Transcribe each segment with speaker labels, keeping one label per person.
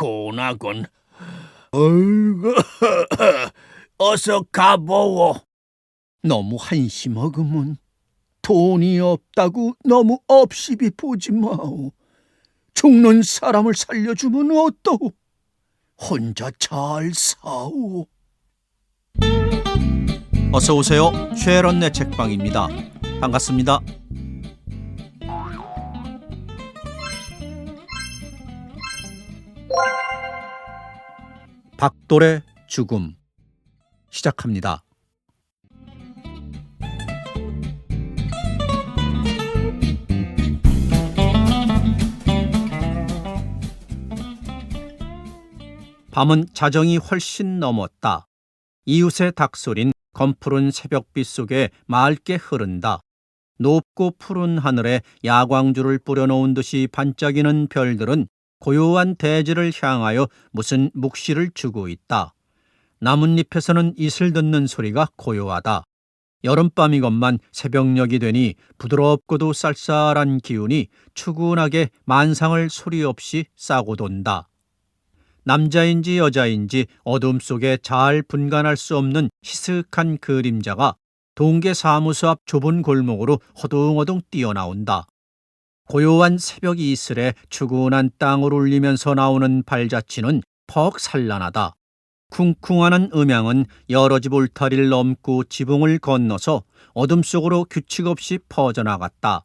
Speaker 1: 피곤하군. 어이구, 어서 가보오. 너무 한심하구먼. 돈이 없다고 너무 업시비 보지 마오. 죽는 사람을 살려주면 어떠오? 혼자 잘 사오.
Speaker 2: 어서 오세요. 쉐런네 책방입니다. 반갑습니다. 박돌의 죽음 시작합니다. 밤은 자정이 훨씬 넘었다. 이웃의 닭소린 검푸른 새벽빛 속에 맑게 흐른다. 높고 푸른 하늘에 야광줄을 뿌려놓은 듯이 반짝이는 별들은 고요한 대지를 향하여 무슨 묵시를 주고 있다. 나뭇잎에서는 이슬 듣는 소리가 고요하다. 여름밤이건만 새벽녘이 되니 부드럽고도 쌀쌀한 기운이 추근하게 만상을 소리 없이 싸고 돈다. 남자인지 여자인지 어둠 속에 잘 분간할 수 없는 희슥한 그림자가 동계 사무소 앞 좁은 골목으로 허둥허둥 뛰어나온다. 고요한 새벽 이슬에 추근한 땅을 울리면서 나오는 발자취는 퍽 산란하다. 쿵쿵하는 음향은 여러 집 울타리를 넘고 지붕을 건너서 어둠 속으로 규칙 없이 퍼져나갔다.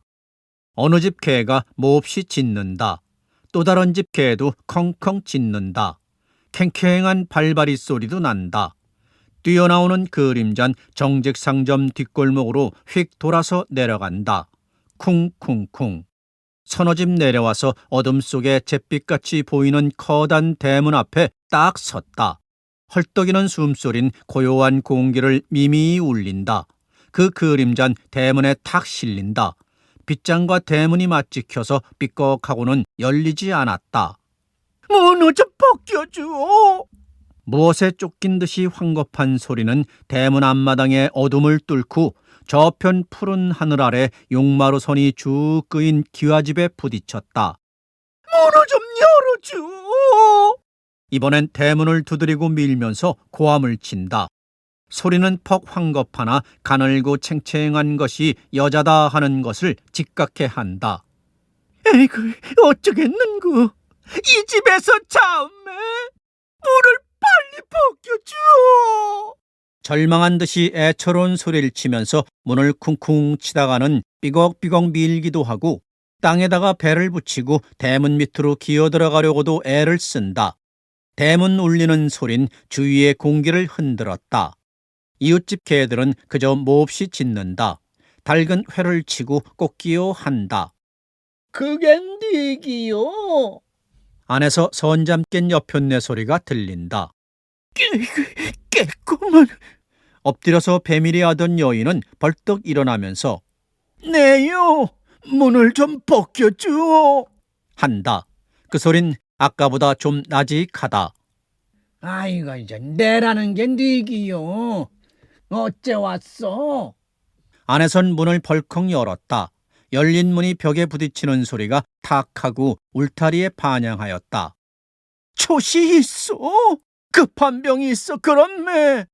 Speaker 2: 어느 집 개가 몹시 짖는다. 또 다른 집 개도 컹컹 짖는다. 캥캥한 발바리 소리도 난다. 뛰어나오는 그림잔 정직상점 뒷골목으로 휙 돌아서 내려간다. 쿵쿵쿵. 서너 집 내려와서 어둠 속에 잿빛같이 보이는 커다란 대문 앞에 딱 섰다. 헐떡이는 숨소린 고요한 공기를 미미히 울린다. 그 그림잔 대문에 탁 실린다. 빗장과 대문이 맞찍혀서 삐걱하고는 열리지 않았다. 문을 좀 벗겨주오. 무엇에 쫓긴 듯이 황급한 소리는 대문 앞마당의 어둠을 뚫고 저편 푸른 하늘 아래 용마루선이 쭉 끄인 기와집에 부딪혔다. 문을 좀 열어주오. 이번엔 대문을 두드리고 밀면서 고함을 친다. 소리는 퍽 황급하나 가늘고 챙챙한 것이 여자다 하는 것을 직각해 한다. 에이구, 어쩌겠는구. 이 집에서 자음매. 문을 빨리 벗겨주오. 절망한 듯이 애처로운 소리를 치면서 문을 쿵쿵 치다가는 삐걱삐걱 밀기도 하고 땅에다가 배를 붙이고 대문 밑으로 기어들어가려고도 애를 쓴다. 대문 울리는 소린 주위의 공기를 흔들었다. 이웃집 개들은 그저 몹시 짖는다. 닭은 회를 치고 꽃기요 한다. 그겐 니기요. 안에서 선잠 깬 여편네 소리가 들린다. 깨꼬만. 엎드려서 배밀이 하던 여인은 벌떡 일어나면서 네요, 문을 좀 벗겨주오 한다. 그 소린 아까보다 좀 나직하다.
Speaker 3: 아이고, 이제 내라는 게 니기요. 어째 왔어?
Speaker 2: 안에선 문을 벌컥 열었다. 열린 문이 벽에 부딪히는 소리가 탁 하고 울타리에 반향하였다. 초시 있어? 급한 병이 있어 그렇네.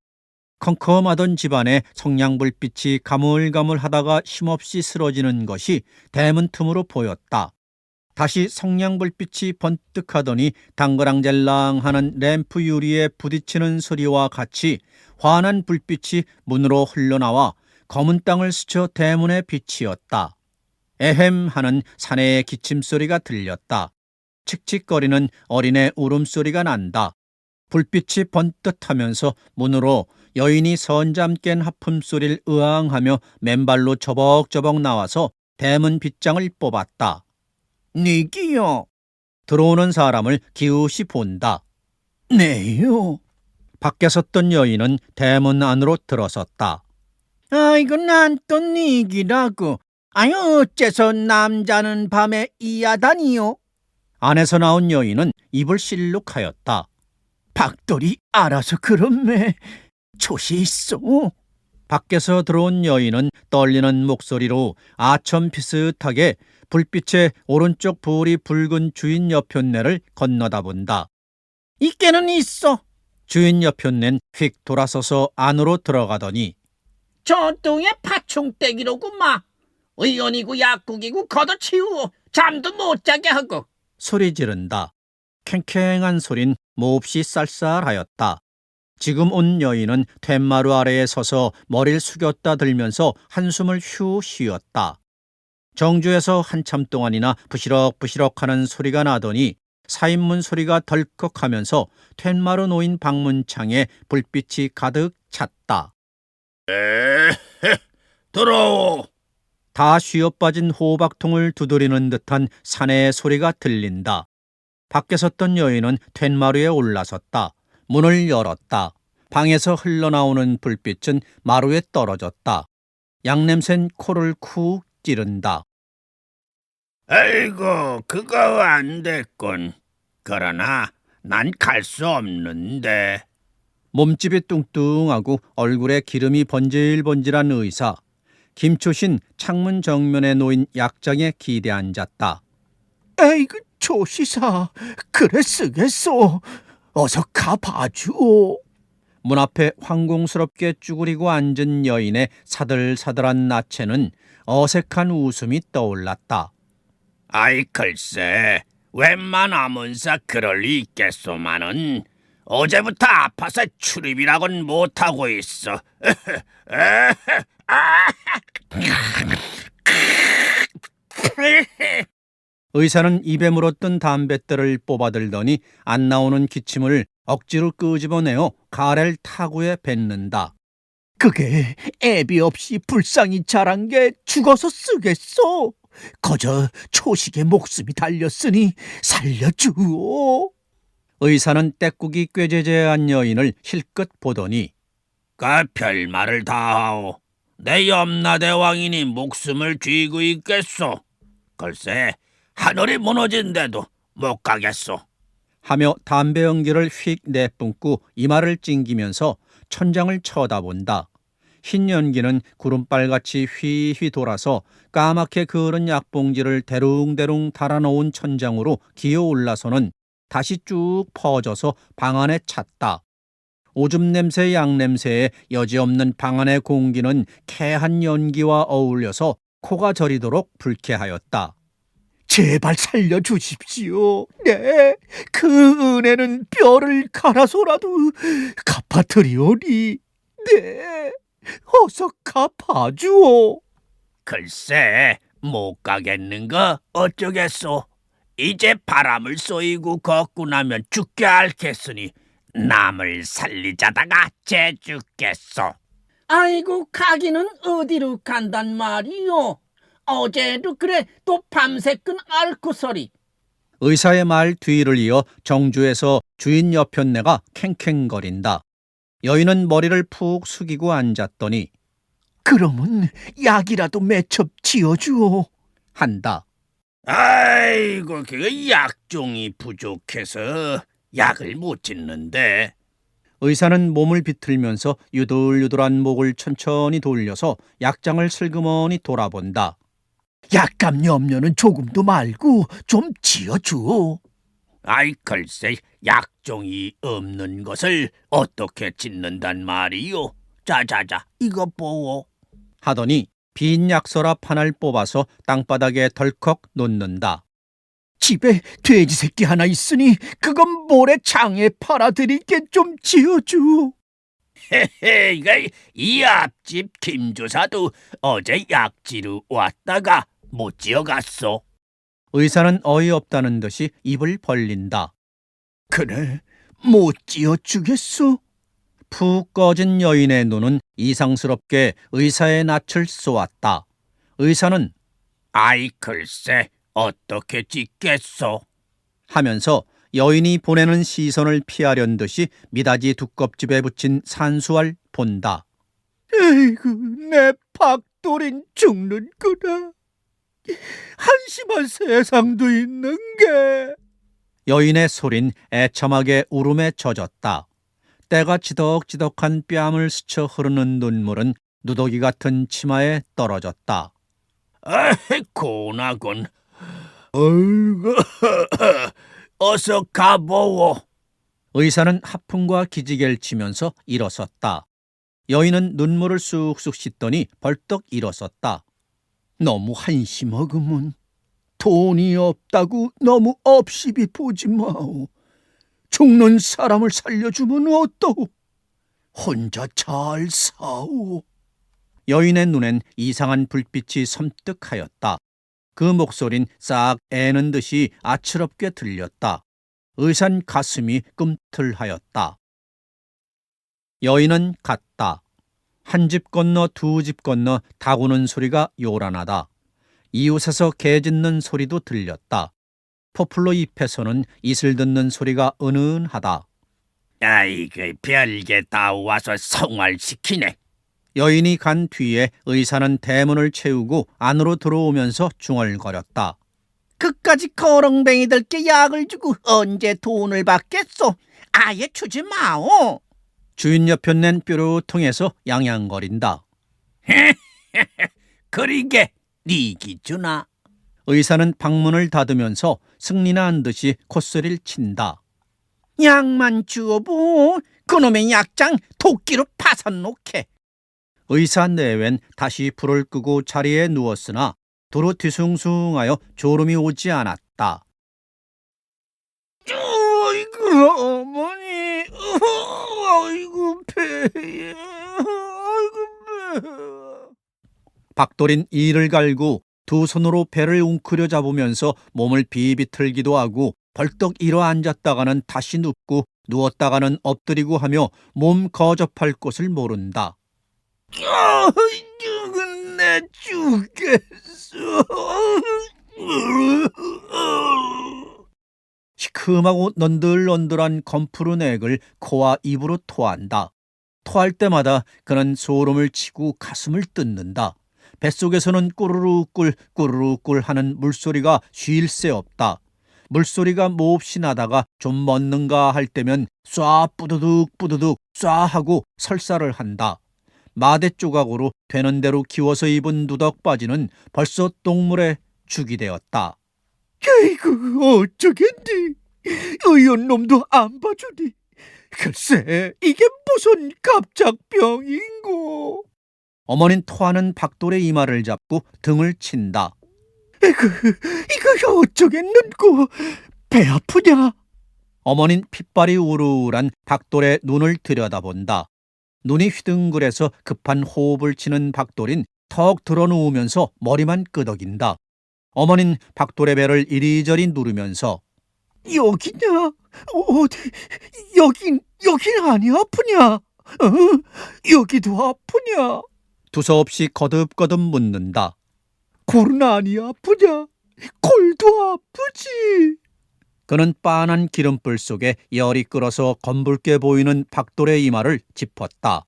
Speaker 2: 컴컴하던 집안에 성냥불빛이 가물가물하다가 힘없이 쓰러지는 것이 대문 틈으로 보였다. 다시 성냥불빛이 번뜩하더니 당그랑젤랑하는 램프 유리에 부딪히는 소리와 같이 환한 불빛이 문으로 흘러나와 검은 땅을 스쳐 대문에 비치었다. 에헴 하는 사내의 기침소리가 들렸다. 칙칙거리는 어린애 울음소리가 난다. 불빛이 번뜩하면서 문으로 여인이 선잠 깬 하품소리를 으앙하며 맨발로 저벅저벅 나와서 대문 빗장을 뽑았다. 니기요. 들어오는 사람을 기웃이 본다.
Speaker 3: 네요.
Speaker 2: 밖에 섰던 여인은 대문 안으로 들어섰다.
Speaker 3: 아이고, 난 또 니기라고. 아유, 어째서 남자는 밤에 이야다니요?
Speaker 2: 안에서 나온 여인은 입을 실룩하였다.
Speaker 3: 박돌이 알아서 그렇네. 촛이 있어.
Speaker 2: 밖에서 들어온 여인은 떨리는 목소리로 아첨 비슷하게 불빛에 오른쪽 볼이 붉은 주인 여편네를 건너다 본다.
Speaker 3: 있게는 있어.
Speaker 2: 주인 여편네는 휙 돌아서서 안으로 들어가더니
Speaker 3: 저 뚱에 파충떼기로구마. 의원이고 약국이고 걷어치우고 잠도 못 자게 하고.
Speaker 2: 소리 지른다. 캥캥한 소린 몹시 쌀쌀하였다. 지금 온 여인은 툇마루 아래에 서서 머리를 숙였다 들면서 한숨을 휴 쉬었다. 정주에서 한참 동안이나 부시럭부시럭하는 소리가 나더니 사인문 소리가 덜컥하면서 툇마루 놓인 방문창에 불빛이 가득 찼다.
Speaker 1: 들어오.
Speaker 2: 다 쉬어빠진 호박통을 두드리는 듯한 사내의 소리가 들린다. 밖에 섰던 여인은 툇마루에 올라섰다. 문을 열었다. 방에서 흘러나오는 불빛은 마루에 떨어졌다. 양냄새는 코를 쿡 찌른다.
Speaker 1: 아이고, 그거 안 됐군. 그러나 난 갈 수 없는데.
Speaker 2: 몸집이 뚱뚱하고 얼굴에 기름이 번질번질한 의사. 김초신 창문 정면에 놓인 약장에 기대 앉았다.
Speaker 3: 에이그 조시사, 그래 쓰겠소. 어서 가봐주오.
Speaker 2: 문 앞에 황공스럽게 쭈그리고 앉은 여인의 사들사들한 나체는 어색한 웃음이 떠올랐다.
Speaker 1: 아이 글쎄, 웬만하면서 그럴 리 있겠소만은 어제부터 아파서 출입이라곤 못하고 있어.
Speaker 2: 의사는 입에 물었던 담뱃대를 뽑아들더니 안 나오는 기침을 억지로 끄집어내어 가래를 타구에 뱉는다.
Speaker 3: 그게 애비 없이 불쌍히 자란 게 죽어서 쓰겠소. 거저 초식의 목숨이 달렸으니 살려주오.
Speaker 2: 의사는 떼꾸기 꾀죄죄한 여인을 실끝 보더니
Speaker 1: 그 별말을 다하오. 내 염라대왕이니 목숨을 쥐고 있겠소. 글쎄, 하늘이 무너진데도 못 가겠소.
Speaker 2: 하며 담배 연기를 휙 내뿜고 이마를 찡기면서 천장을 쳐다본다. 흰 연기는 구름발같이 휘휘 돌아서 까맣게 그을은 약봉지를 대룽대룽 달아놓은 천장으로 기어 올라서는 다시 쭉 퍼져서 방 안에 찼다. 오줌 냄새 양냄새에 여지없는 방 안의 공기는 개한 연기와 어울려서 코가 저리도록 불쾌하였다.
Speaker 3: 제발 살려주십시오. 네, 그 은혜는 뼈를 갈아서라도 갚아드리오니. 네, 어서 갚아주오.
Speaker 1: 글쎄, 못 가겠는가 어쩌겠소. 이제 바람을 쏘이고 걷고 나면 죽게 앓겠으니 남을 살리자다가 재 죽겠소.
Speaker 4: 아이고 가기는 어디로 간단 말이요. 어제도 그래 또 밤새끈 앓고서리.
Speaker 2: 의사의 말 뒤를 이어 정주에서 주인 여편네가 캥캥거린다. 여인은 머리를 푹 숙이고 앉았더니
Speaker 3: 그러면 약이라도 매첩 지어주오.
Speaker 2: 한다.
Speaker 1: 아이고, 그 약종이 부족해서 약을 못 짓는데.
Speaker 2: 의사는 몸을 비틀면서 유들유들한 목을 천천히 돌려서 약장을 슬그머니 돌아본다.
Speaker 3: 약감 염려는 조금도 말고 좀 지어주오.
Speaker 1: 아이 글쎄, 약종이 없는 것을 어떻게 짓는단 말이요. 자자자, 이거 보오.
Speaker 2: 하더니 빈 약서랍 하나를 뽑아서 땅바닥에 덜컥 놓는다.
Speaker 3: 집에 돼지 새끼 하나 있으니 그건 모레 장에 팔아드릴게 좀 지어주오.
Speaker 1: 헤헤, 이 앞집 김조사도 어제 약지로 왔다가 못 지어갔소.
Speaker 2: 의사는 어이없다는 듯이 입을 벌린다.
Speaker 3: 그래, 못 지어주겠소?
Speaker 2: 푹 꺼진 여인의 눈은 이상스럽게 의사의 낯을 쏘았다. 의사는
Speaker 1: 아이 글쎄, 어떻게 짓겠소?
Speaker 2: 하면서 여인이 보내는 시선을 피하려는 듯이 미닫이 두껍집에 붙인 산수알 본다.
Speaker 3: 에이구, 내 박돌인 죽는구나. 한심한 세상도 있는 게.
Speaker 2: 여인의 소린 애참하게 울음에 젖었다. 때가 지덕지덕한 뺨을 스쳐 흐르는 눈물은 누더기 같은 치마에 떨어졌다.
Speaker 1: 아이, 고나군. 어이구, 어서 가보오.
Speaker 2: 의사는 하품과 기지개를 치면서 일어섰다. 여인은 눈물을 쑥쑥 씻더니 벌떡 일어섰다.
Speaker 3: 너무 한심하구먼. 돈이 없다고 너무 업시비 보지 마오. 죽는 사람을 살려주면 어떠오? 혼자 잘 사오.
Speaker 2: 여인의 눈엔 이상한 불빛이 섬뜩하였다. 그 목소린 싹 애는 듯이 아츠럽게 들렸다. 의산 가슴이 꿈틀하였다. 여인은 갔다. 한 집 건너 두 집 건너 닭우는 소리가 요란하다. 이웃에서 개 짖는 소리도 들렸다. 포플로 잎에서는 이슬 듣는 소리가 은은하다.
Speaker 1: 아이고, 별게 다 와서 성활시키네.
Speaker 2: 여인이 간 뒤에 의사는 대문을 채우고 안으로 들어오면서 중얼거렸다.
Speaker 4: 그까지 거렁뱅이들께 약을 주고 언제 돈을 받겠소? 아예 주지 마오.
Speaker 2: 주인 옆에 낸 뾰루통에서 양양거린다.
Speaker 1: 그리게 네 기주나.
Speaker 2: 의사는 방문을 닫으면서 승리나 한 듯이 콧소리를 친다.
Speaker 4: 약만 주어보. 그놈의 약장 도끼로 파산놓게.
Speaker 2: 의사 내외는 다시 불을 끄고 자리에 누웠으나 도로 뒤숭숭하여 졸음이 오지 않았다.
Speaker 3: 아이고 어머니, 아이고 배, 아이고 배.
Speaker 2: 박돌인 이를 갈고 두 손으로 배를 웅크려 잡으면서 몸을 비비틀기도 하고 벌떡 일어 앉았다가는 다시 눕고 누웠다가는 엎드리고 하며 몸 거접할 곳을 모른다.
Speaker 3: 내 죽겠어.
Speaker 2: 시큼하고 넌들넌들한 검푸른 액을 코와 입으로 토한다. 토할 때마다 그는 소름을 치고 가슴을 뜯는다. 뱃속에서는 꾸르르꿀 꾸르르꿀 하는 물소리가 쉴 새 없다. 물소리가 몹시 나다가 좀 멎는가 할 때면 쏴 뿌두둑 뿌두둑 쏴 하고 설사를 한다. 마대 조각으로 되는 대로 키워서 입은 누덕바지는 벌써 똥물에 죽이 되었다.
Speaker 3: 아이고 어쩌겠니? 의원 놈도 안 봐주니. 글쎄 이게 무슨 갑작병인고.
Speaker 2: 어머닌 토하는 박돌의 이마를 잡고 등을 친다.
Speaker 3: 이거 어쩌겠는고. 배 아프냐?
Speaker 2: 어머닌 핏발이 우르르한 박돌의 눈을 들여다본다. 눈이 휘둥그레서 급한 호흡을 치는 박돌인 턱 드러누우면서 머리만 끄덕인다. 어머닌 박돌의 배를 이리저리 누르면서
Speaker 3: 여기냐? 어디? 여긴 아니 아프냐? 여기도 아프냐?
Speaker 2: 두서없이 거듭거듭 묻는다.
Speaker 3: 골은 아니 아프냐? 골도 아프지.
Speaker 2: 그는 빤한 기름불 속에 열이 끓어서 검붉게 보이는 박돌의 이마를 짚었다.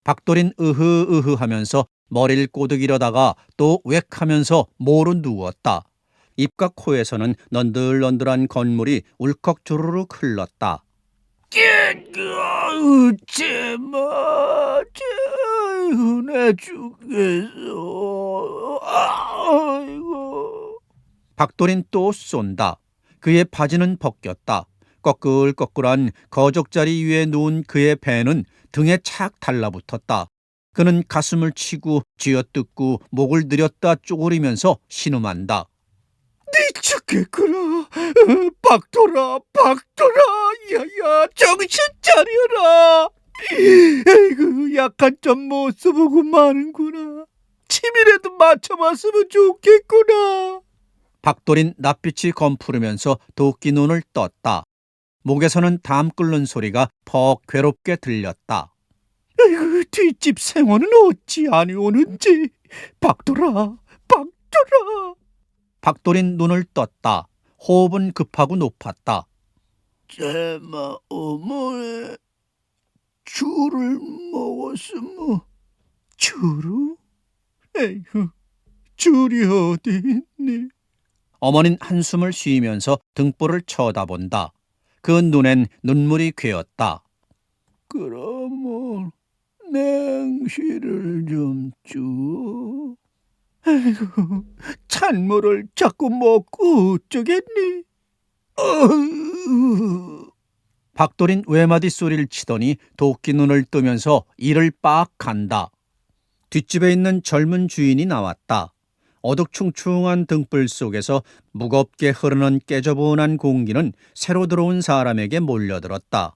Speaker 2: 박돌인 으흐으흐 하면서 머리를 꼬드기려다가 또 웩 하면서 모로 누웠다. 입과 코에서는 넌들넌들한 건물이 울컥 주르륵 흘렀다.
Speaker 3: 제발, 내 죽겠어. 아이고.
Speaker 2: 박돌인 또 쏜다. 그의 바지는 벗겼다. 꺼끌꺼끌한 거적자리 위에 누운 그의 배는 등에 착 달라붙었다. 그는 가슴을 치고 쥐어뜯고 목을 들였다 쪼그리면서 신음한다.
Speaker 3: 네 죽겠구나. 박돌아, 야야, 정신 차려라. 에이구, 약한 점 못 써보고 마는구나. 침이라도 맞춰봤으면 좋겠구나.
Speaker 2: 박돌인 낯빛이 검푸르면서 도끼 눈을 떴다. 목에서는 담 끓는 소리가 퍽 괴롭게 들렸다.
Speaker 3: 에이구, 뒷집 생활은 어찌 아니 오는지. 박돌아.
Speaker 2: 박돌인 눈을 떴다. 호흡은 급하고 높았다.
Speaker 3: 제마 어머니 줄을 먹었으면. 줄을? 에이구, 줄이 어디 있니?
Speaker 2: 어머닌 한숨을 쉬면서 등불을 쳐다본다. 그 눈엔 눈물이 괴었다.
Speaker 3: 그러면 냉시를 좀 줘. 아이고, 찬물을 자꾸 먹고 어쩌겠니?
Speaker 2: 박돌인 외마디 소리를 치더니 도끼 눈을 뜨면서 이를 빡 간다. 뒷집에 있는 젊은 주인이 나왔다. 어둑충충한 등불 속에서 무겁게 흐르는 깨저분한 공기는 새로 들어온 사람에게 몰려들었다.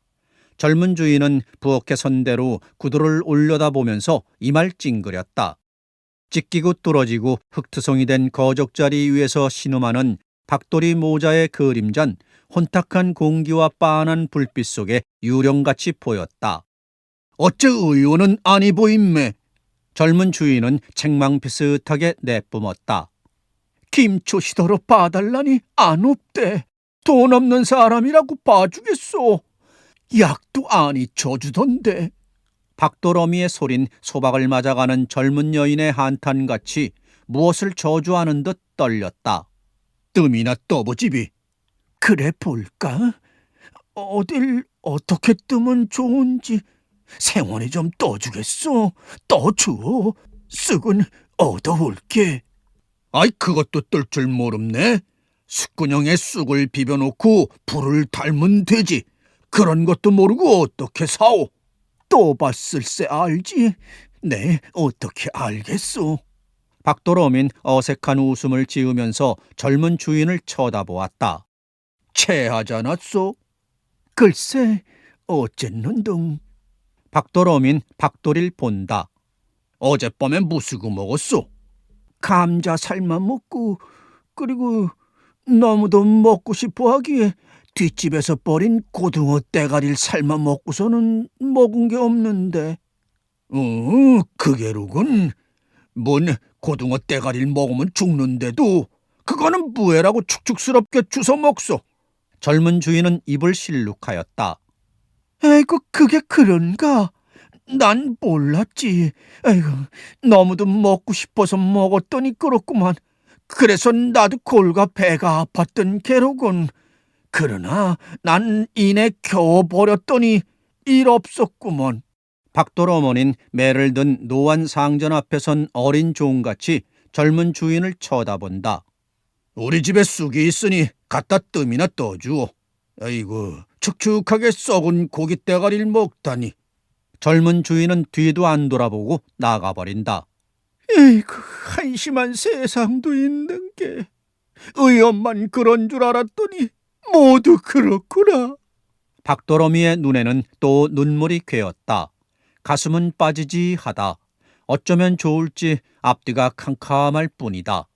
Speaker 2: 젊은 주인은 부엌에 선 대로 구두를 올려다보면서 이말 찡그렸다. 찢기고 뚫어지고 흙투성이 된 거적자리 위에서 신음하는 박돌이 모자의 그림자는 혼탁한 공기와 빤한 불빛 속에 유령같이 보였다.
Speaker 3: 어째 의원은 아니 보임매?
Speaker 2: 젊은 주인은 책망 비슷하게 내뿜었다.
Speaker 3: 김초시더러 봐달라니 안 없대. 돈 없는 사람이라고 봐주겠소. 약도 아니 줘주던데.
Speaker 2: 박돌어미의 소린 소박을 맞아가는 젊은 여인의 한탄같이 무엇을 저주하는 듯 떨렸다.
Speaker 3: 뜸이나 떠보지비. 그래 볼까? 어딜 어떻게 뜨면 좋은지 생원이 좀 떠주겠소. 떠주어. 쑥은 얻어올게. 아이 그것도 뜰 줄 모릅네. 숯구녕에 쑥을 비벼놓고 불을 달면 되지. 그런 것도 모르고 어떻게 사오? 또 봤을세 알지. 네, 어떻게 알겠소?
Speaker 2: 박돌어민 어색한 웃음을 지으면서 젊은 주인을 쳐다보았다.
Speaker 3: 체하지 않았소? 글쎄, 어쨌는둥.
Speaker 2: 박돌어민 박돌이를 본다.
Speaker 3: 어젯밤에 무수고 먹었소? 감자 삶아 먹고, 그리고 너무도 먹고 싶어 하기에 뒷집에서 버린 고등어 대가리를 삶아 먹고서는 먹은 게 없는데. 그게로군. 뭔 고등어 대가리를 먹으면 죽는데도 그거는 무해라고 축축스럽게 주워 먹소.
Speaker 2: 젊은 주인은 입을 실룩하였다.
Speaker 3: 에이구, 그게 그런가? 난 몰랐지. 에이구, 너무도 먹고 싶어서 먹었더니 그렇구만. 그래서 나도 골과 배가 아팠던 게로군. 그러나 난 이내 겨워 버렸더니 일 없었구먼.
Speaker 2: 박돌 어머니는 매를 든 노안 상전 앞에 선 어린 종같이 젊은 주인을 쳐다본다.
Speaker 3: 우리 집에 쑥이 있으니 갖다 뜸이나 떠주오. 아이고, 축축하게 썩은 고기 대가리를 먹다니.
Speaker 2: 젊은 주인은 뒤도 안 돌아보고 나가버린다.
Speaker 3: 에이구, 한심한 세상도 있는 게. 의엄만 그런 줄 알았더니 모두 그렇구나.
Speaker 2: 박돌어미의 눈에는 또 눈물이 괴었다. 가슴은 빠지지하다. 어쩌면 좋을지 앞뒤가 캄캄할 뿐이다.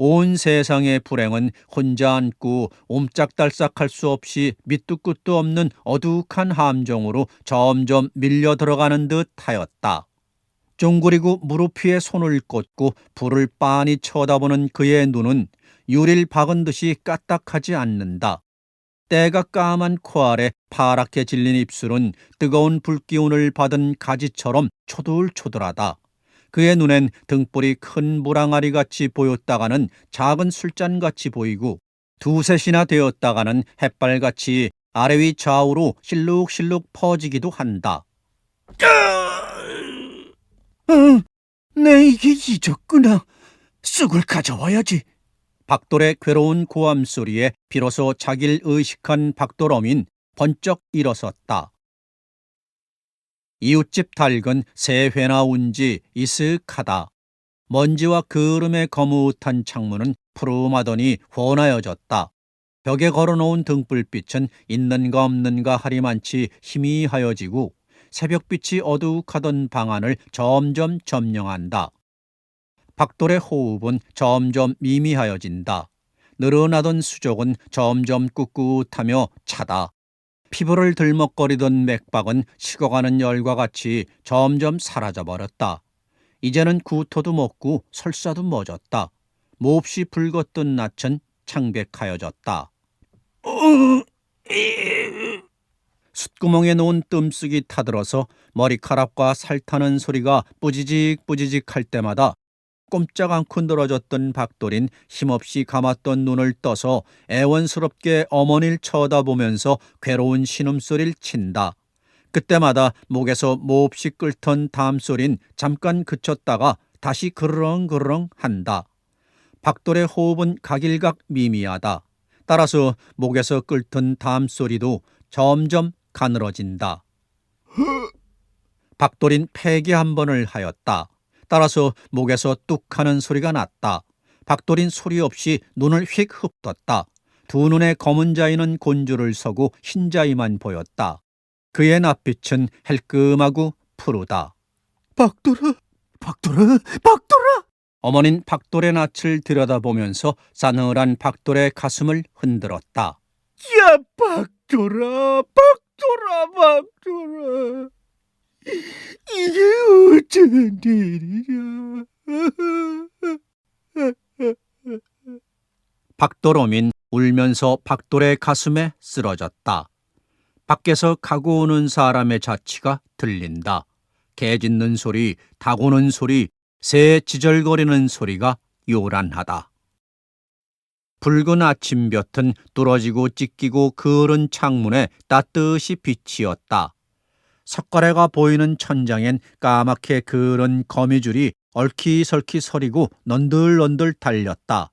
Speaker 2: 온 세상의 불행은 혼자 안고 옴짝달싹할 수 없이 밑도 끝도 없는 어둑한 함정으로 점점 밀려 들어가는 듯 하였다. 쫑그리고 무릎 위에 손을 꽂고 불을 빤히 쳐다보는 그의 눈은 유리를 박은 듯이 까딱하지 않는다. 때가 까만 코 아래 파랗게 질린 입술은 뜨거운 불기운을 받은 가지처럼 초들초들하다. 그의 눈엔 등불이 큰 물항아리같이 보였다가는 작은 술잔같이 보이고 두셋이나 되었다가는 햇발같이 아래 위 좌우로 실룩실룩 퍼지기도 한다.
Speaker 3: 내 이게 잊었구나. 쑥을 가져와야지.
Speaker 2: 박돌의 괴로운 고함 소리에 비로소 자기를 의식한 박돌어민 번쩍 일어섰다. 이웃집 닭은 세 회나 운지 이슥하다. 먼지와 그름의 거뭇한 창문은 푸름하더니 훤하여졌다. 벽에 걸어놓은 등불빛은 있는가 없는가 하리만치 희미하여지고 새벽빛이 어둑하던 방안을 점점 점령한다. 박돌의 호흡은 점점 미미하여진다. 늘어나던 수족은 점점 꿋꿋하며 차다. 피부를 들먹거리던 맥박은 식어가는 열과 같이 점점 사라져버렸다. 이제는 구토도 먹고 설사도 멎었다. 몹시 붉었던 낯은 창백하여졌다. 숯구멍에 놓은 뜸쑥이 타들어서 머리카락과 살 타는 소리가 뿌지직 뿌지직 할 때마다 꼼짝 않고 늘어졌던 박돌인 힘없이 감았던 눈을 떠서 애원스럽게 어머니를 쳐다보면서 괴로운 신음소리를 친다. 그때마다 목에서 몹시 끓던 담소린 잠깐 그쳤다가 다시 그르렁그르렁 한다. 박돌의 호흡은 각일각 미미하다. 따라서 목에서 끓던 담소리도 점점 가늘어진다. 박돌인 패기 한 번을 하였다. 따라서 목에서 뚝 하는 소리가 났다. 박돌인 소리 없이 눈을 휙 흡떴다. 두 눈에 검은 자위는 곤주를 서고 흰 자위만 보였다. 그의 낯빛은 헬끔하고 푸르다.
Speaker 3: 박돌아, 박돌아, 박돌아!
Speaker 2: 어머닌 박돌의 낯을 들여다보면서 싸늘한 박돌의 가슴을 흔들었다.
Speaker 3: 야, 박돌아, 박돌아, 박돌아! 이게 어쩌는 일이냐?
Speaker 2: 박돌어민 울면서 박돌의 가슴에 쓰러졌다. 밖에서 가고 오는 사람의 자취가 들린다. 개 짖는 소리, 닭 오는 소리, 새 지절거리는 소리가 요란하다. 붉은 아침볕은 뚫어지고 찢기고 그을은 창문에 따뜻이 비치었다. 석가래가 보이는 천장엔 까맣게 그을은 거미줄이 얼키설키 서리고 넌들넌들 달렸다.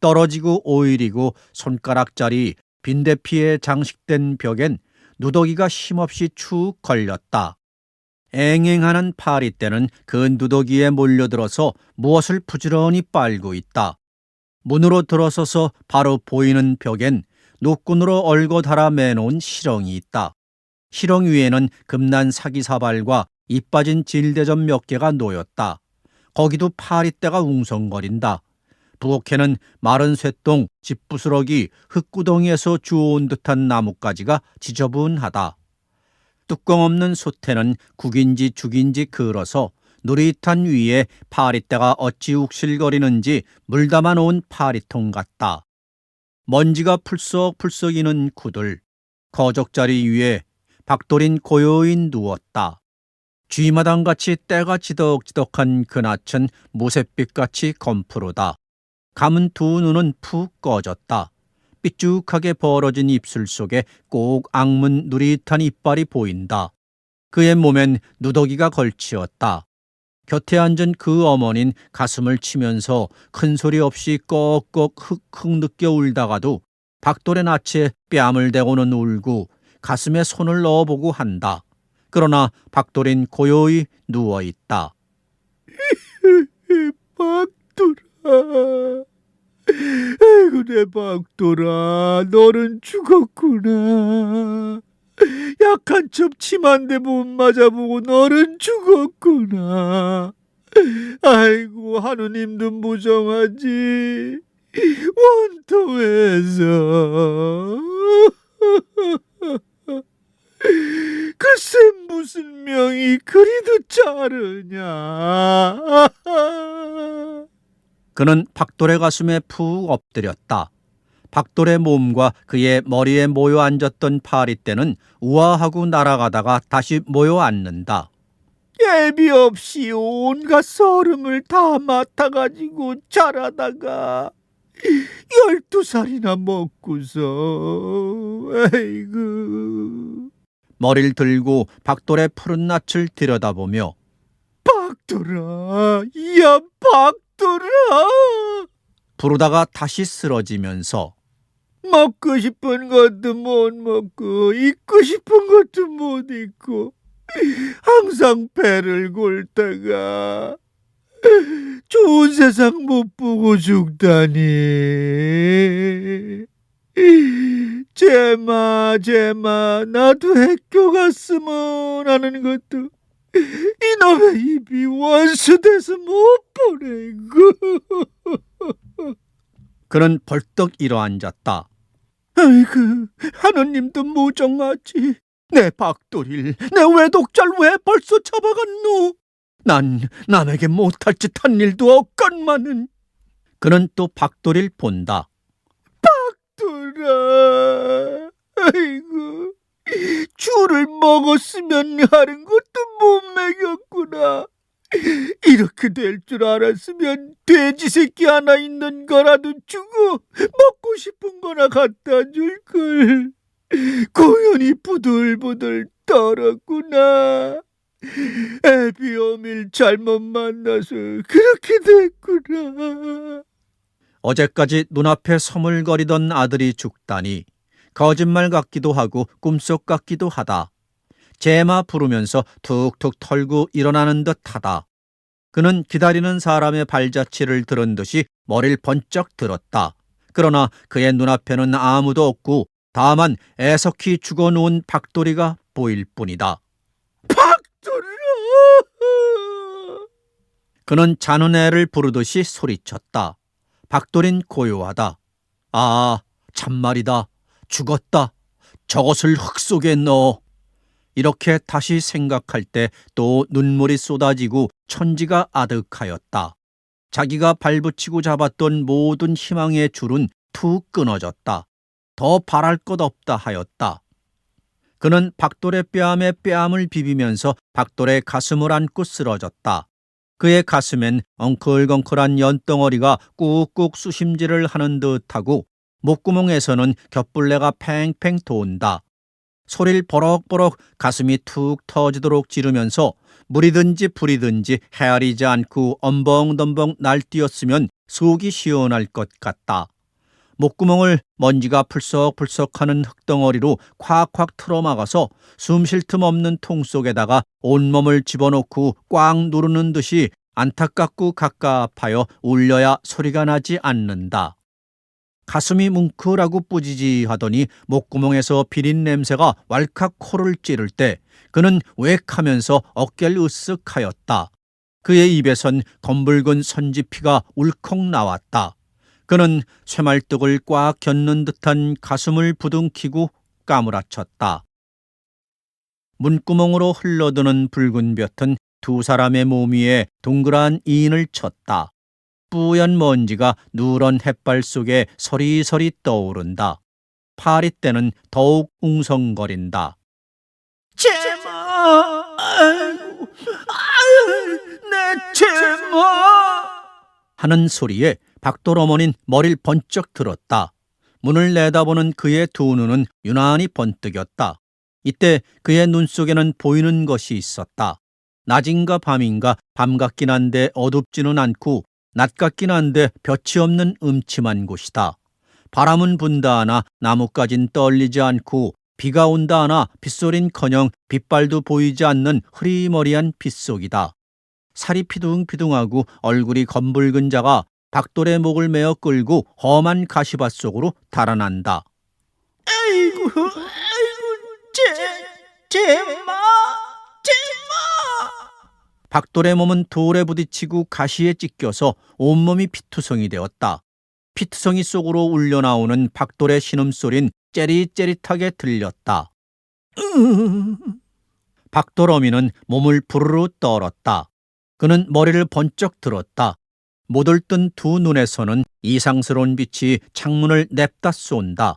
Speaker 2: 떨어지고 오일이고 손가락짜리 빈대피에 장식된 벽엔 누더기가 힘없이 축 걸렸다. 앵앵하는 파리떼는 그 누더기에 몰려들어서 무엇을 부지런히 빨고 있다. 문으로 들어서서 바로 보이는 벽엔 노끈으로 얽어 달아 매놓은 시렁이 있다. 시렁 위에는 금난 사기사발과 잎 빠진 질대접 몇 개가 놓였다. 거기도 파리떼가 웅성거린다. 부엌에는 마른 쇠똥, 집부스러기, 흙구덩이에서 주워온 듯한 나뭇가지가 지저분하다. 뚜껑 없는 솥에는 국인지 죽인지 그을어서 누릿한 위에 파리떼가 어찌 욱실거리는지 물 담아 놓은 파리통 같다. 먼지가 풀썩풀썩 이는 구들, 거적자리 위에 박돌인 고요히 누웠다. 쥐마당같이 때가 지덕지덕한 그 낯은 무쇠빛같이 검푸르다. 감은 두 눈은 푹 꺼졌다. 삐죽하게 벌어진 입술 속에 꼭 앙문 누릿한 이빨이 보인다. 그의 몸엔 누더기가 걸치었다. 곁에 앉은 그 어머닌 가슴을 치면서 큰 소리 없이 꺽꺽 흑흑 느껴 울다가도 박돌의 낯에 뺨을 대고는 울고 가슴에 손을 넣어보고 한다. 그러나 박돌인 고요히 누워있다.
Speaker 3: 박돌아, 아이고 내 박돌아, 너는 죽었구나. 약한 첩 침한데 못 맞아보고 너는 죽었구나. 아이고 하느님도 무정하지. 원통해서 글쎄 무슨 명이 그리도 자르냐.
Speaker 2: 그는 박돌의 가슴에 푹 엎드렸다. 박돌의 몸과 그의 머리에 모여 앉았던 파리떼는 우아하고 날아가다가 다시 모여 앉는다.
Speaker 3: 예비 없이 온갖 서름을 다 맡아가지고 자라다가 12살이나 먹고서 아이고.
Speaker 2: 머리를 들고 박돌의 푸른 낯을 들여다보며
Speaker 3: 박돌아, 야 박돌아,
Speaker 2: 부르다가 다시 쓰러지면서
Speaker 3: 먹고 싶은 것도 못 먹고 입고 싶은 것도 못 입고 항상 배를 골다가 좋은 세상 못 보고 죽다니. 제마 나도 학교 갔으면 하는 것도 이놈의 입이 원수돼서 못 보내고.
Speaker 2: 그는 벌떡 일어앉았다.
Speaker 3: 아이고 하느님도 무정하지. 내 박돌일, 내 외독자를 왜 벌써 잡아갔노? 난 남에게 못할 짓 한 일도 없건만은.
Speaker 2: 그는 또 박돌일 본다.
Speaker 3: 박돌아, 아이고 줄을 먹었으면 하는 것도 못 먹였구나. 이렇게 될 줄 알았으면 돼지 새끼 하나 있는 거라도 주고 먹고 싶은 거나 갖다 줄걸. 고연히 부들부들 떨었구나. 애비어밀 잘못 만나서 그렇게 됐구나.
Speaker 2: 어제까지 눈앞에 서물거리던 아들이 죽다니 거짓말 같기도 하고 꿈속 같기도 하다. 제마 부르면서 툭툭 털고 일어나는 듯하다. 그는 기다리는 사람의 발자취를 들은 듯이 머리를 번쩍 들었다. 그러나 그의 눈앞에는 아무도 없고 다만 애석히 죽어누운 박돌이가 보일 뿐이다.
Speaker 3: 박돌이라!
Speaker 2: 그는 자는 애를 부르듯이 소리쳤다. 박돌인 고요하다. 아, 참말이다. 죽었다. 저것을 흙 속에 넣어. 이렇게 다시 생각할 때 또 눈물이 쏟아지고 천지가 아득하였다. 자기가 발붙이고 잡았던 모든 희망의 줄은 툭 끊어졌다. 더 바랄 것 없다 하였다. 그는 박돌의 뺨에 뺨을 비비면서 박돌의 가슴을 안고 쓰러졌다. 그의 가슴엔 엉클벙클한 연덩어리가 꾹꾹 수심질을 하는 듯하고 목구멍에서는 곁불레가 팽팽 돈다. 소리를 버럭버럭 가슴이 툭 터지도록 지르면서 물이든지 불이든지 헤아리지 않고 엄벙덤벙 날뛰었으면 속이 시원할 것 같다. 목구멍을 먼지가 풀썩풀썩하는 흙덩어리로 콱콱 틀어막아서 숨 쉴 틈 없는 통 속에다가 온몸을 집어넣고 꽉 누르는 듯이 안타깝고 갑갑하여 울려야 소리가 나지 않는다. 가슴이 뭉클하고 뿌지지하더니 목구멍에서 비린 냄새가 왈칵 코를 찌를 때 그는 웩하면서 어깨를 으쓱하였다. 그의 입에선 검붉은 선지피가 울컥 나왔다. 그는 쇠말뚝을 꽉 겨눈 듯한 가슴을 부둥키고 까무라쳤다. 문구멍으로 흘러드는 붉은 볕은 두 사람의 몸 위에 동그란 인을 쳤다. 뿌연 먼지가 누런 햇발 속에 서리서리 떠오른다. 파리떼는 더욱 웅성거린다.
Speaker 3: 제마! 아이고, 내 제마!
Speaker 2: 하는 소리에 박돌 어머니는 머리를 번쩍 들었다. 문을 내다보는 그의 두 눈은 유난히 번뜩였다. 이때 그의 눈 속에는 보이는 것이 있었다. 낮인가 밤인가 밤 같긴 한데 어둡지는 않고 낮 같긴 한데 볕이 없는 음침한 곳이다. 바람은 분다 하나 나뭇가진 떨리지 않고 비가 온다 하나 빗소린커녕 빗발도 보이지 않는 흐리머리한 빗속이다. 살이 피둥피둥하고 얼굴이 검붉은 자가 박돌의 목을 메어 끌고 험한 가시밭 속으로 달아난다.
Speaker 3: 아이고, 제마!
Speaker 2: 박돌의 몸은 돌에 부딪히고 가시에 찢겨서 온몸이 피투성이 되었다. 피투성이 속으로 울려나오는 박돌의 신음소린 째릿째릿하게 들렸다. 박돌 어미는 몸을 부르르 떨었다. 그는 머리를 번쩍 들었다. 못을 뜬 두 눈에서는 이상스러운 빛이 창문을 냅다 쏜다.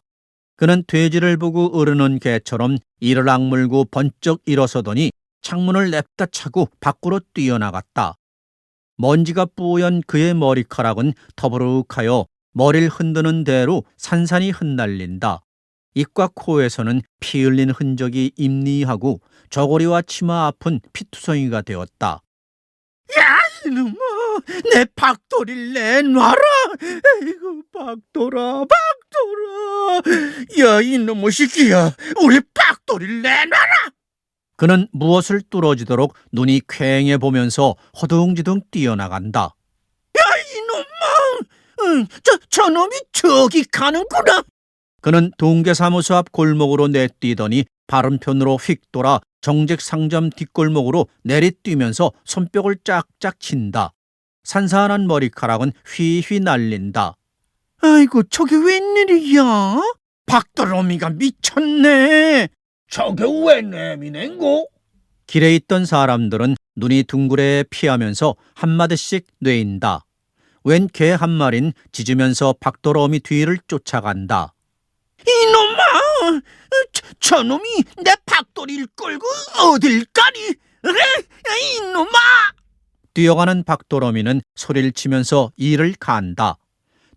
Speaker 2: 그는 돼지를 보고 으르는 개처럼 이를 악물고 번쩍 일어서더니 창문을 냅다 차고 밖으로 뛰어나갔다. 먼지가 뿌연 그의 머리카락은 터부룩하여 머리를 흔드는 대로 산산이 흩날린다. 입과 코에서는 피 흘린 흔적이 임리하고 저고리와 치마 앞은 피투성이가 되었다.
Speaker 3: 야, 이놈아! 내 박돌이를 내놔라! 에이구, 박돌아! 야, 이놈의 새끼야! 우리 박돌이를 내놔라!
Speaker 2: 그는 무엇을 뚫어지도록 눈이 퀭해 보면서 허둥지둥 뛰어나간다.
Speaker 3: 이놈아! 저놈이 저기 가는구나!
Speaker 2: 그는 동계사무소 앞 골목으로 내뛰더니 바른편으로 휙 돌아 정직 상점 뒷골목으로 내리뛰면서 손뼉을 짝짝 친다. 산산한 머리카락은 휘휘 날린다.
Speaker 3: 아이고, 저게 웬일이야? 박돌어미가 미쳤네! 저게 왜 내미낸고?
Speaker 2: 길에 있던 사람들은 눈이 둥그레 피하면서 한마디씩 뇌인다. 웬 개 한 마린 짖으면서 박돌어미 뒤를 쫓아간다.
Speaker 3: 이놈아! 저놈이 내 박돌이를 끌고 어딜 가니? 이놈아!
Speaker 2: 뛰어가는 박돌어미는 소리를 치면서 이를 간다.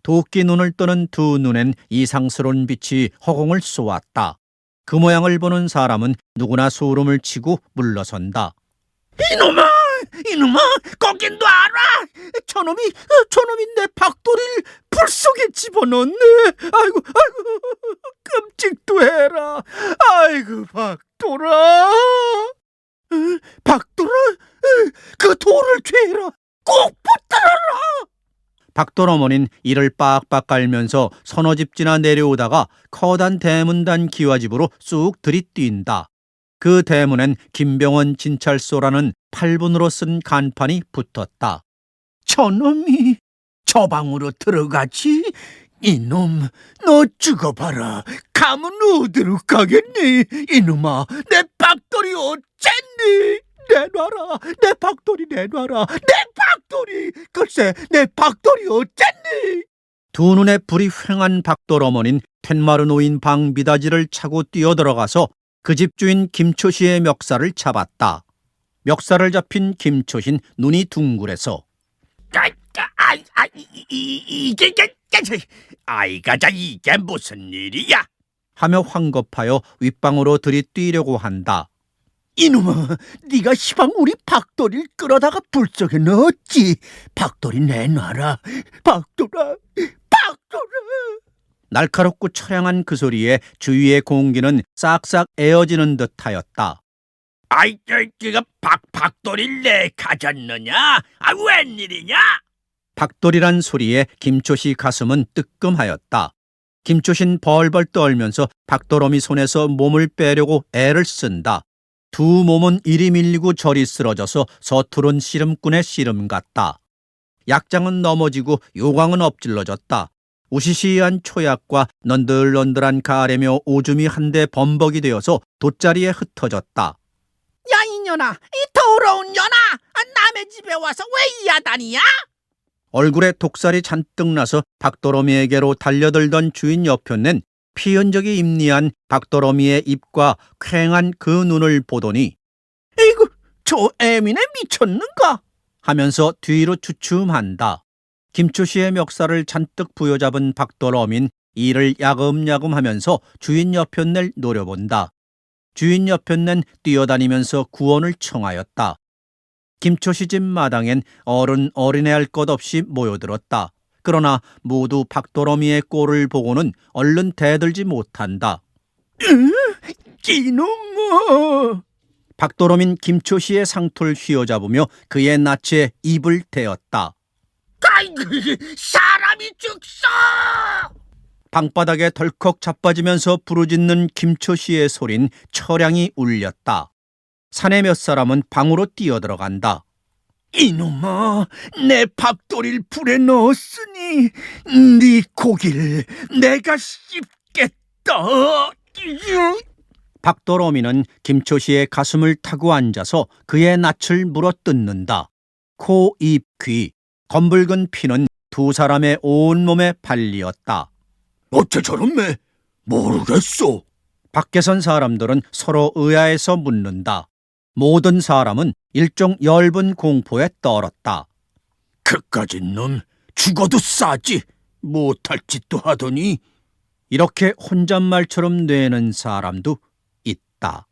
Speaker 2: 도끼 눈을 뜨는 두 눈엔 이상스러운 빛이 허공을 쏘았다. 그 모양을 보는 사람은 누구나 소름을 치고 물러선다.
Speaker 3: 이놈아! 이놈아, 거긴 놔라. 저놈이 내 박도리를 불 속에 집어넣네. 아이고, 끔찍도 해라. 아이고, 박돌아. 박돌아, 그 돌을 죄라. 꼭 붙들어라.
Speaker 2: 박돌 어머니는 이를 빡빡 깔면서 서너 집 지나 내려오다가 커다란 대문단 기와집으로 쑥 들이뛴다. 그 대문엔 김병원 진찰소라는 8분으로 쓴 간판이 붙었다.
Speaker 3: 저놈이 저 방으로 들어가지? 이놈, 너 죽어봐라. 가면 어디로 가겠니? 이놈아, 내 박돌이 어쨌니? 내놔라. 내 박돌이 내놔라. 내 박돌이. 글쎄, 내 박돌이 어쨌니?
Speaker 2: 두 눈에 불이 휑한 박돌 어머니는 텐마루 놓인 방 미닫이를 차고 뛰어들어가서 그 집 주인 김초씨의 멱살을 잡았다. 멱살을 잡힌 김초신 눈이 둥그레서
Speaker 1: 이게 무슨 일이야?
Speaker 2: 하며 황급하여 윗방으로 들이뛰려고 한다.
Speaker 3: 이놈아, 네가 시방 우리 박돌이를 끌어다가 불 속에 넣었지. 박돌이 내놔라. 박돌아.
Speaker 2: 날카롭고 처량한 그 소리에 주위의 공기는 싹싹 에어지는 듯하였다.
Speaker 1: 네가 박돌이를 내 가졌느냐? 웬일이냐?
Speaker 2: 박돌이란 소리에 김초씨 가슴은 뜨끔하였다. 김초신 벌벌 떨면서 박돌어미 손에서 몸을 빼려고 애를 쓴다. 두 몸은 이리 밀리고 저리 쓰러져서 서투른 씨름꾼의 씨름 같다. 약장은 넘어지고 요광은 엎질러졌다. 우시시한 초약과 넌들넌들한 가래며 오줌이 한데 범벅이 되어서 돗자리에 흩어졌다.
Speaker 4: 야 이년아, 이 더러운 년아, 남의 집에 와서 왜 이 야단이야?
Speaker 2: 얼굴에 독살이 잔뜩 나서 박도러미에게로 달려들던 주인 여편은 피연적이 임리한 박도러미의 입과 퀭한 그 눈을 보더니
Speaker 3: 에이구, 저 애미네 미쳤는가?
Speaker 2: 하면서 뒤로 주춤한다. 김초씨의 멱살을 잔뜩 부여잡은 박도러민 이를 야금야금 하면서 주인 여편네를 노려본다. 주인 여편네는 뛰어다니면서 구원을 청하였다. 김초씨 집 마당엔 어린애 할 것 없이 모여들었다. 그러나 모두 박도러미의 꼴을 보고는 얼른 대들지 못한다.
Speaker 3: 이놈아!
Speaker 2: 박도러민 김초씨의 상투를 휘어잡으며 그의 낯에 입을 대었다.
Speaker 4: 사람이 죽소!
Speaker 2: 방바닥에 덜컥 자빠지면서 부르짖는 김초씨의 소린 처량히 울렸다. 사내 몇 사람은 방으로 뛰어들어간다.
Speaker 3: 이놈아, 내 박돌이를 불에 넣었으니 네 고기를 내가 씹겠다.
Speaker 2: 박도러미는 김초씨의 가슴을 타고 앉아서 그의 낯을 물어뜯는다. 코, 입, 귀, 검붉은 피는 두 사람의 온몸에 발리었다.
Speaker 3: 어째 저렇네? 모르겠소.
Speaker 2: 밖에 선 사람들은 서로 의아해서 묻는다. 모든 사람은 일종 엷은 공포에 떨었다.
Speaker 3: 그까진 놈 죽어도 싸지. 못할 짓도 하더니.
Speaker 2: 이렇게 혼잣말처럼 뇌는 사람도 있다.